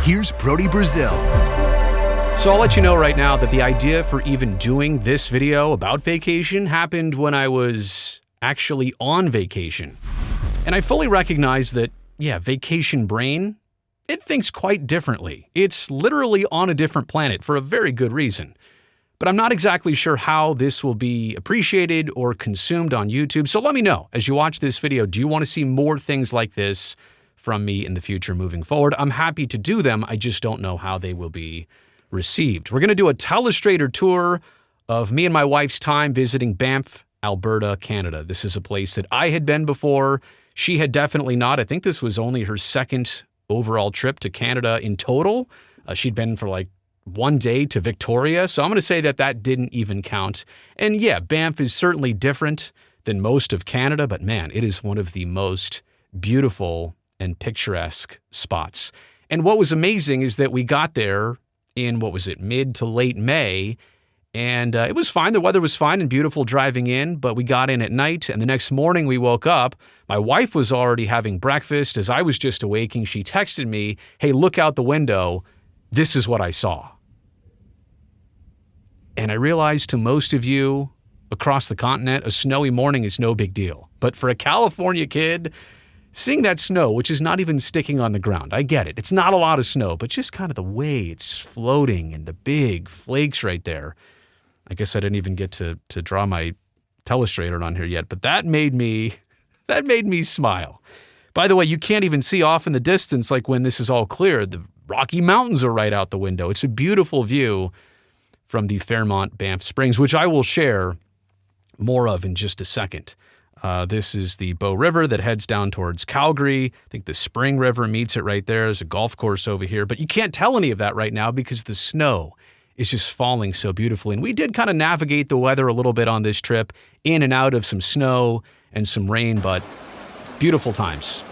here's Brody Brazil. So I'll let you know right now that the idea for even doing this video about vacation happened when I was actually on vacation. And I fully recognize that, vacation brain, it thinks quite differently. It's literally on a different planet for a very good reason. But I'm not exactly sure how this will be appreciated or consumed on YouTube. So let me know as you watch this video, do you want to see more things like this from me in the future moving forward? I'm happy to do them. I just don't know how they will be received. We're going to do a telestrator tour of me and my wife's time visiting Banff, Alberta, Canada. This is a place that I had been before. She had definitely not. I think this was only her second overall trip to Canada in total. She'd been for like one day to Victoria. So I'm going to say that that didn't even count. And yeah, Banff is certainly different than most of Canada, but man, it is one of the most beautiful and picturesque spots. And what was amazing is that we got there in, mid to late May, and it was fine. The weather was fine and beautiful driving in, but we got in at night, and the next morning we woke up. My wife was already having breakfast. As I was just awaking, she texted me, "Hey, look out the window. This is what I saw." And I realized to most of you across the continent, a snowy morning is no big deal. But for a California kid, seeing that snow, which is not even sticking on the ground, I get it. It's not a lot of snow, but just kind of the way it's floating and the big flakes right there. I guess I didn't even get to draw my telestrator on here yet, but that made me smile. By the way, you can't even see off in the distance, like when this is all clear, the Rocky Mountains are right out the window. It's a beautiful view from the Fairmont Banff Springs, which I will share more of in just a second. This is the Bow River that heads down towards Calgary. I think the Spring River meets it right there. There's a golf course over here, but you can't tell any of that right now because the snow is just falling so beautifully. And we did kind of navigate the weather a little bit on this trip, in and out of some snow and some rain, but beautiful times.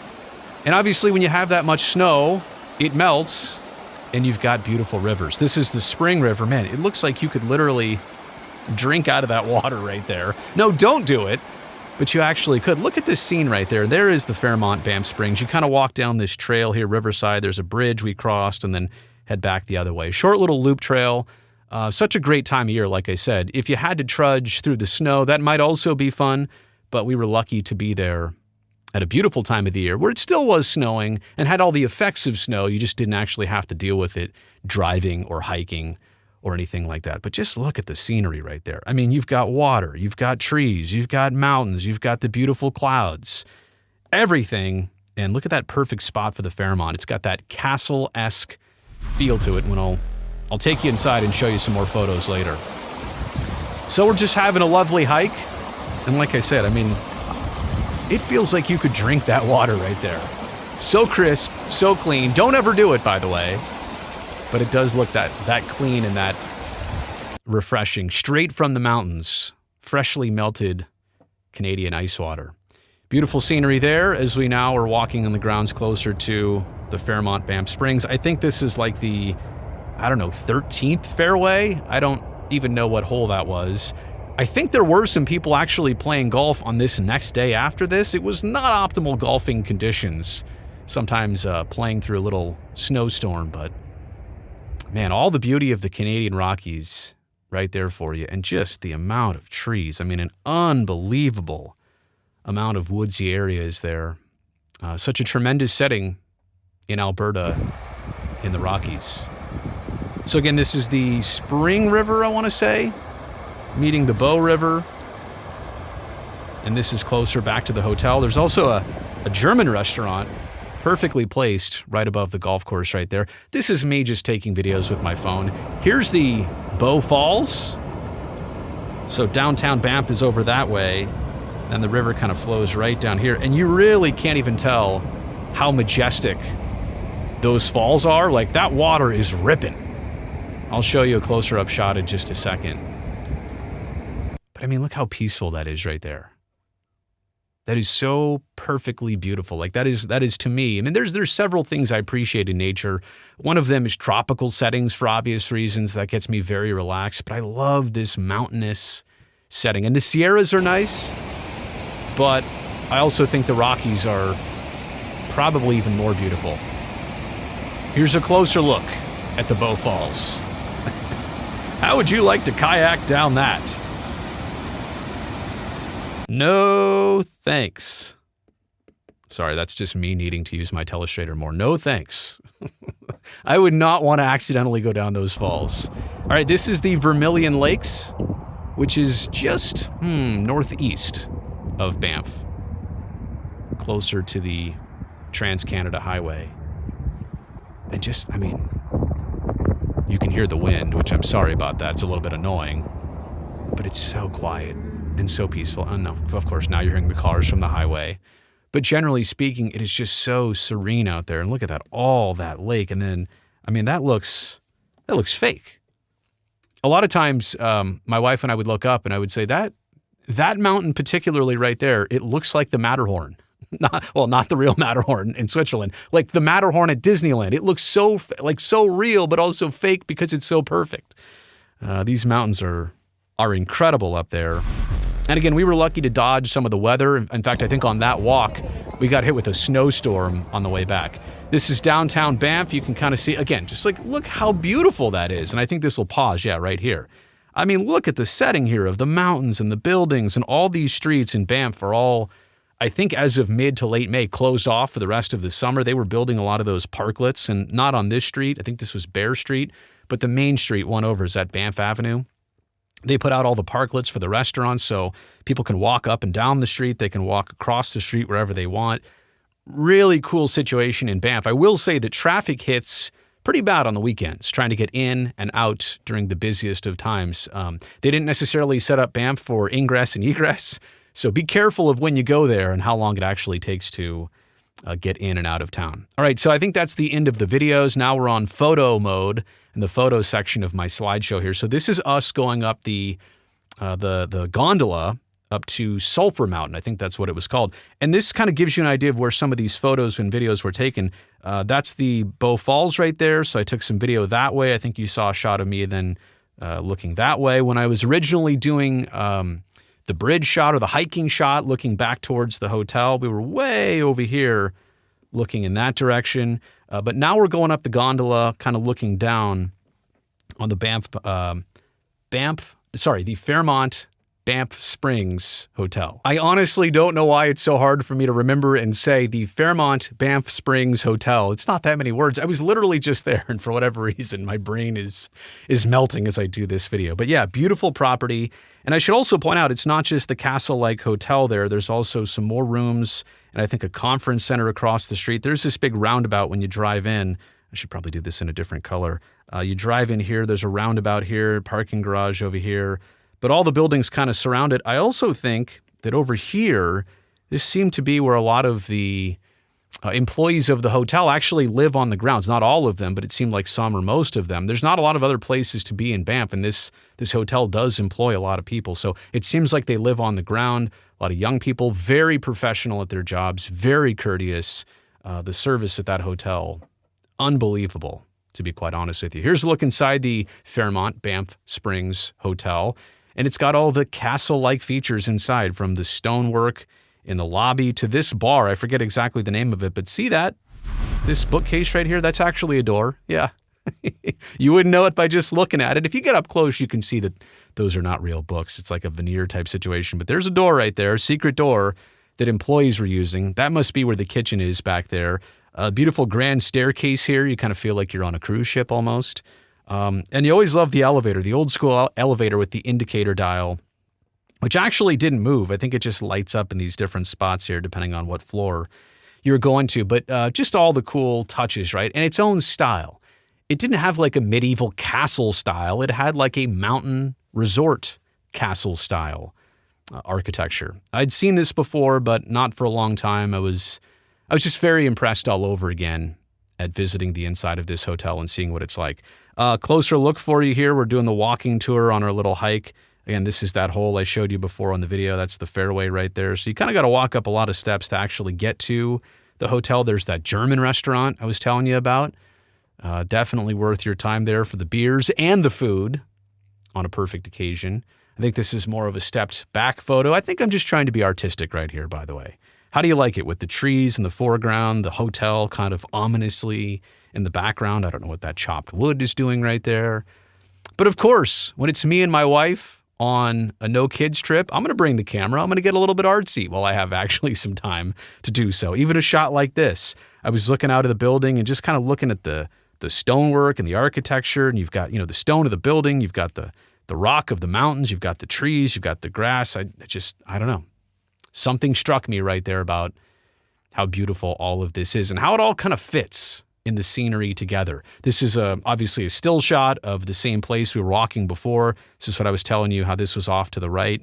And obviously when you have that much snow, it melts and you've got beautiful rivers. This is the Spring River. Man, it looks like you could literally drink out of that water right there. No, don't do it. But you actually could. Look at this scene right there. There is the Fairmont Banff Springs. You kind of walk down this trail here, Riverside. There's a bridge we crossed and then head back the other way. Short little loop trail. Such a great time of year, like I said. If you had to trudge through the snow, that might also be fun. But we were lucky to be there at a beautiful time of the year where it still was snowing and had all the effects of snow. You just didn't actually have to deal with it driving or hiking or anything like that. But just look at the scenery right there. I mean, you've got water, you've got trees, you've got mountains, you've got the beautiful clouds, everything. And look at that perfect spot for the Fairmont. It's got that castle-esque feel to it. When I'll take you inside and show you some more photos later. So we're just having a lovely hike. And like I said, I mean, it feels like you could drink that water right there. So crisp, so clean. Don't ever do it, by the way. But it does look that clean and that refreshing, straight from the mountains, freshly melted Canadian ice water. Beautiful scenery there as we now are walking on the grounds closer to the Fairmont Banff Springs. I think this is like the, 13th fairway. I don't even know what hole that was. I think there were some people actually playing golf on this next day after this. It was not optimal golfing conditions, sometimes playing through a little snowstorm, but man, all the beauty of the Canadian Rockies right there for you. And just the amount of trees. I mean, an unbelievable amount of woodsy areas there. Such a tremendous setting in Alberta in the Rockies. So again, this is the Spring River, I want to say, meeting the Bow River. And this is closer back to the hotel. There's also a German restaurant perfectly placed right above the golf course right there. This is me just taking videos with my phone. Here's the Bow Falls. So downtown Banff is over that way, and the river kind of flows right down here. And you really can't even tell how majestic those falls are. Like, that water is ripping. I'll show you a closer up shot in just a second. But I mean, look how peaceful that is right there. That is so perfectly beautiful. Like, that is to me. I mean, there's several things I appreciate in nature. One of them is tropical settings for obvious reasons. That gets me very relaxed. But I love this mountainous setting. And the Sierras are nice, but I also think the Rockies are probably even more beautiful. Here's a closer look at the Bow Falls. How would you like to kayak down that? No thanks. Sorry, that's just me needing to use my telestrator more. No thanks. I would not want to accidentally go down those falls. All right, this is the Vermilion Lakes, which is just northeast of Banff, closer to the Trans-Canada Highway. And just, I mean, you can hear the wind, which I'm sorry about that. It's a little bit annoying, but it's so quiet and so peaceful. Oh, no, of course, now you're hearing the cars from the highway. But generally speaking, it is just so serene out there. And look at that, all that lake. And then, I mean, that looks fake. A lot of times, my wife and I would look up and I would say that mountain particularly right there, it looks like the Matterhorn. Not the real Matterhorn in Switzerland, like the Matterhorn at Disneyland. It looks so real, but also fake because it's so perfect. These mountains are incredible up there. And again, we were lucky to dodge some of the weather. In fact, I think on that walk, we got hit with a snowstorm on the way back. This is downtown Banff. You can kind of see, again, just like, look how beautiful that is. And I think this will pause, yeah, right here. I mean, look at the setting here of the mountains and the buildings, and all these streets in Banff are all, I think as of mid to late May, closed off for the rest of the summer. They were building a lot of those parklets, and not on this street. I think this was Bear Street, but the main street, one over, is at Banff Avenue. They put out all the parklets for the restaurants so people can walk up and down the street. They can walk across the street wherever they want. Really cool situation in Banff. I will say that traffic hits pretty bad on the weekends, trying to get in and out during the busiest of times. They didn't necessarily set up Banff for ingress and egress, so be careful of when you go there and how long it actually takes to get in and out of town. All right, so I think that's the end of the videos. Now we're on photo mode in the photo section of my slideshow here. So this is us going up the gondola up to Sulfur Mountain. I think that's what it was called. And this kind of gives you an idea of where some of these photos and videos were taken. That's the Bow Falls right there. So I took some video that way. I think you saw a shot of me then looking that way. When I was originally doing the bridge shot or the hiking shot, looking back towards the hotel, we were way over here looking in that direction. But now we're going up the gondola, kind of looking down on the the Fairmont Banff Springs Hotel. I honestly don't know why it's so hard for me to remember and say the Fairmont Banff Springs Hotel. It's not that many words. I was literally just there, and for whatever reason, my brain is melting as I do this video. But yeah, beautiful property. And I should also point out, it's not just the castle-like hotel there. There's also some more rooms, and I think a conference center across the street. There's this big roundabout when you drive in. I should probably do this in a different color. You drive in here, there's a roundabout here, parking garage over here. But all the buildings kind of surround it. I also think that over here, this seemed to be where a lot of the employees of the hotel actually live on the grounds. Not all of them, but it seemed like some or most of them. There's not a lot of other places to be in Banff, and this hotel does employ a lot of people. So it seems like they live on the ground. A lot of young people, very professional at their jobs, very courteous. The service at that hotel, unbelievable, to be quite honest with you. Here's a look inside the Fairmont Banff Springs Hotel. And it's got all the castle-like features inside, from the stonework in the lobby to this bar. I forget exactly the name of it, but see that? This bookcase right here, that's actually a door. Yeah. You wouldn't know it by just looking at it. If you get up close, you can see that those are not real books. It's like a veneer type situation. But there's a door right there, a secret door that employees were using. That must be where the kitchen is back there. A beautiful grand staircase here. You kind of feel like you're on a cruise ship almost. And you always love the elevator, the old school elevator with the indicator dial, which actually didn't move. I think it just lights up in these different spots here, depending on what floor you're going to. But just all the cool touches, right? And its own style. It didn't have like a medieval castle style. It had like a mountain resort castle style architecture. I'd seen this before, but not for a long time. I was just very impressed all over again at visiting the inside of this hotel and seeing what it's like. Closer look for you here. We're doing the walking tour on our little hike. Again, this is that hole I showed you before on the video. That's the fairway right there. So you kind of got to walk up a lot of steps to actually get to the hotel. There's that German restaurant I was telling you about. Definitely worth your time there for the beers and the food on a perfect occasion. I think this is more of a stepped back photo. I think I'm just trying to be artistic right here, by the way. How do you like it with the trees in the foreground, the hotel kind of ominously in the background? I don't know what that chopped wood is doing right there. But of course, when it's me and my wife on a no-kids trip, I'm going to bring the camera. I'm going to get a little bit artsy while I have actually some time to do so. Even a shot like this. I was looking out of the building and just kind of looking at the stonework and the architecture, and you've got, the stone of the building, you've got the rock of the mountains, you've got the trees, you've got the grass. I don't know. Something struck me right there about how beautiful all of this is and how it all kind of fits in the scenery together. This is obviously a still shot of the same place we were walking before. This is what I was telling you, how this was off to the right.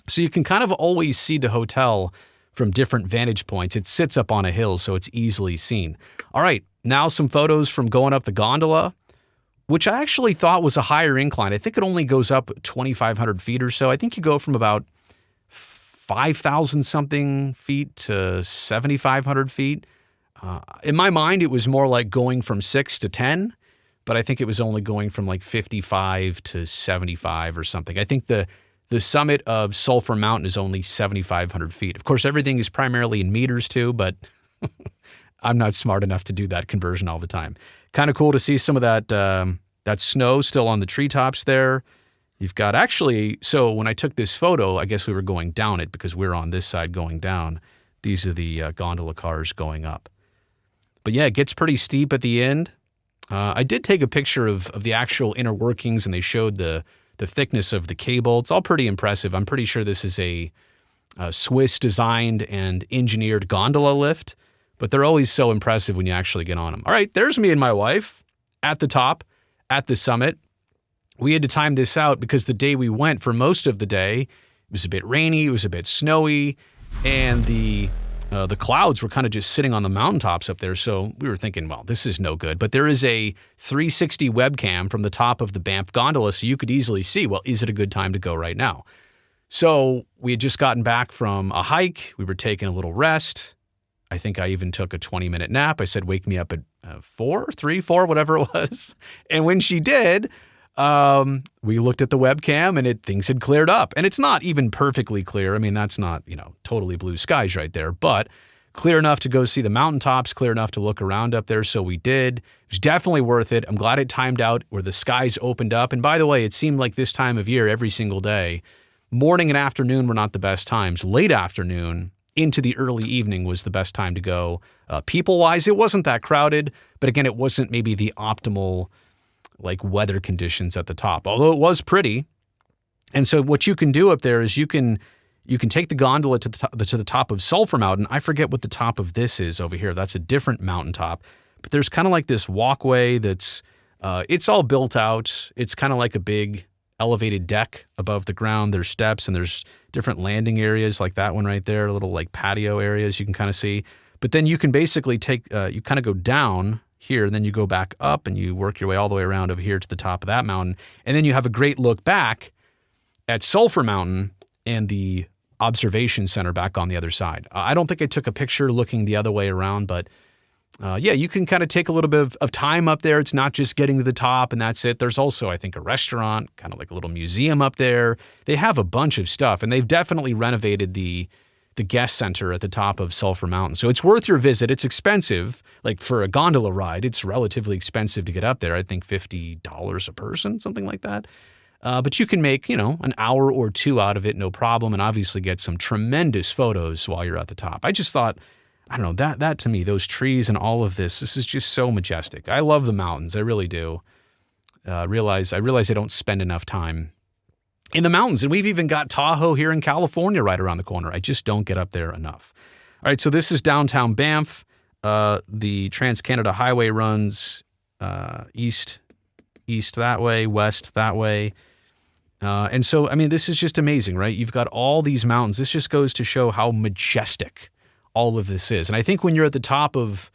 So you can kind of always see the hotel from different vantage points. It sits up on a hill, so it's easily seen. All right, now some photos from going up the gondola, which I actually thought was a higher incline. I think it only goes up 2,500 feet or so. I think you go from about 5,000 something feet to 7,500 feet. In my mind, it was more like going from 6 to 10, but I think it was only going from like 55 to 75 or something. I think the summit of Sulfur Mountain is only 7,500 feet. Of course, everything is primarily in meters too, but I'm not smart enough to do that conversion all the time. Kind of cool to see some of that snow still on the treetops there. You've got so when I took this photo, I guess we were going down it because we're on this side going down. These are the gondola cars going up. But yeah, it gets pretty steep at the end. I did take a picture of the actual inner workings, and they showed the thickness of the cable. It's all pretty impressive. I'm pretty sure this is a Swiss-designed and engineered gondola lift, but they're always so impressive when you actually get on them. All right, there's me and my wife at the top, at the summit. We had to time this out because the day we went, for most of the day, it was a bit rainy, it was a bit snowy, and the clouds were kind of just sitting on the mountaintops up there. So we were thinking, well, this is no good. But there is a 360 webcam from the top of the Banff gondola, so you could easily see, well, is it a good time to go right now? So we had just gotten back from a hike. We were taking a little rest. I think I even took a 20-minute nap. I said, wake me up at 4, whatever it was. And when she did, we looked at the webcam and things had cleared up. And it's not even perfectly clear. I mean, that's not, totally blue skies right there, but clear enough to go see the mountaintops, clear enough to look around up there. So we did. It was definitely worth it. I'm glad it timed out where the skies opened up. And by the way, it seemed like this time of year, every single day, morning and afternoon were not the best times. Late afternoon into the early evening was the best time to go. People-wise, it wasn't that crowded, but again, it wasn't maybe the optimal weather conditions at the top, although it was pretty. And so what you can do up there is you can take the gondola to the top of Sulfur Mountain. I forget what the top of this is over here. That's a different mountaintop, but there's kind of like this walkway that's, it's all built out. It's kind of like a big elevated deck above the ground. There's steps and there's different landing areas like that one right there, little patio areas you can kind of see. But then you can basically you kind of go down here, and then you go back up and you work your way all the way around over here to the top of that mountain. And then you have a great look back at Sulfur Mountain and the observation center back on the other side. I don't think I took a picture looking the other way around, but yeah, you can kind of take a little bit of time up there. It's not just getting to the top and that's it. There's also, I think, a restaurant, kind of like a little museum up there. They have a bunch of stuff, and they've definitely renovated the guest center at the top of Sulfur Mountain. So it's worth your visit. It's expensive. For a gondola ride, it's relatively expensive to get up there. I think $50 a person, something like that. But you can make, an hour or two out of it, no problem, and obviously get some tremendous photos while you're at the top. I just thought, I don't know, that to me, those trees and all of this is just so majestic. I love the mountains. I really do. I realize I don't spend enough time in the mountains. And we've even got Tahoe here in California right around the corner. I just don't get up there enough. All right, so this is downtown Banff. The Trans-Canada Highway runs east that way, west that way. And so, I mean, this is just amazing, right? You've got all these mountains. This just goes to show how majestic all of this is. And I think when you're at the top of,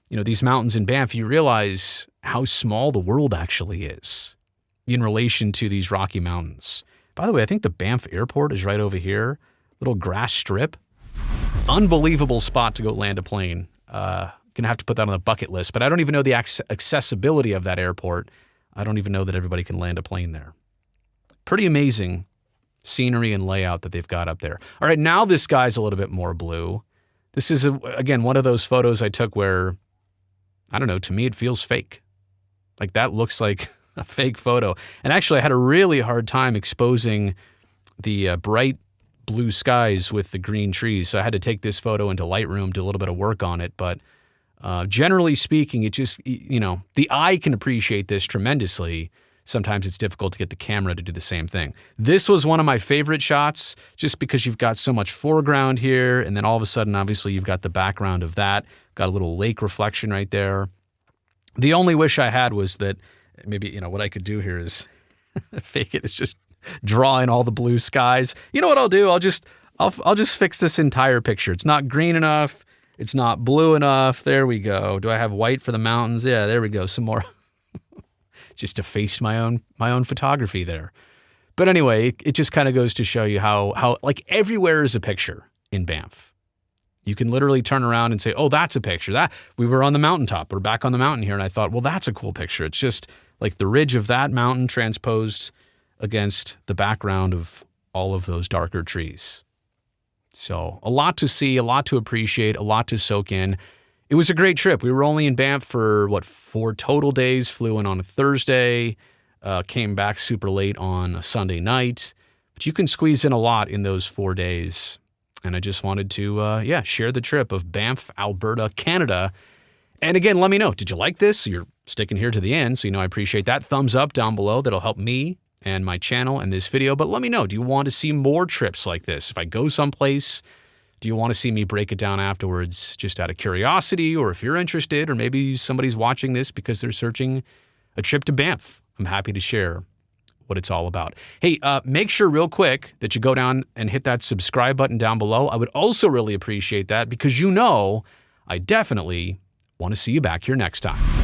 these mountains in Banff, you realize how small the world actually is in relation to these Rocky Mountains. By the way, I think the Banff airport is right over here. Little grass strip. Unbelievable spot to go land a plane. Gonna have to put that on the bucket list, but I don't even know the accessibility of that airport. I don't even know that everybody can land a plane there. Pretty amazing scenery and layout that they've got up there. All right, now this sky's a little bit more blue. This is, again, one of those photos I took where, I don't know, to me it feels fake. Like that looks like a fake photo. And actually I had a really hard time exposing the bright blue skies with the green trees. So I had to take this photo into Lightroom, do a little bit of work on it. But generally speaking, it just, the eye can appreciate this tremendously. Sometimes it's difficult to get the camera to do the same thing. This was one of my favorite shots just because you've got so much foreground here. And then all of a sudden, obviously, you've got the background of that. Got a little lake reflection right there. The only wish I had was that maybe, what I could do here is fake it. It's just draw in all the blue skies. You know what I'll do? I'll just fix this entire picture. It's not green enough. It's not blue enough. There we go. Do I have white for the mountains? Yeah, there we go. Some more. Just to face my own photography there. But anyway, it just kind of goes to show you how like everywhere is a picture in Banff. You can literally turn around and say, oh, that's a picture. That we were on the mountaintop. We're back on the mountain here. And I thought, well, that's a cool picture. It's just like the ridge of that mountain transposed against the background of all of those darker trees. So a lot to see, a lot to appreciate, a lot to soak in. It was a great trip. We were only in Banff for, 4 total days, flew in on a Thursday, came back super late on a Sunday night. But you can squeeze in a lot in those 4 days. And I just wanted to, share the trip of Banff, Alberta, Canada. And again, let me know, did you like this? You're sticking here to the end, so I appreciate that. Thumbs up down below. That'll help me and my channel and this video. But let me know, do you want to see more trips like this? If I go someplace, do you want to see me break it down afterwards just out of curiosity, or if you're interested, or maybe somebody's watching this because they're searching a trip to Banff? I'm happy to share what it's all about. Hey, make sure real quick that you go down and hit that subscribe button down below. I would also really appreciate that because I definitely want to see you back here next time.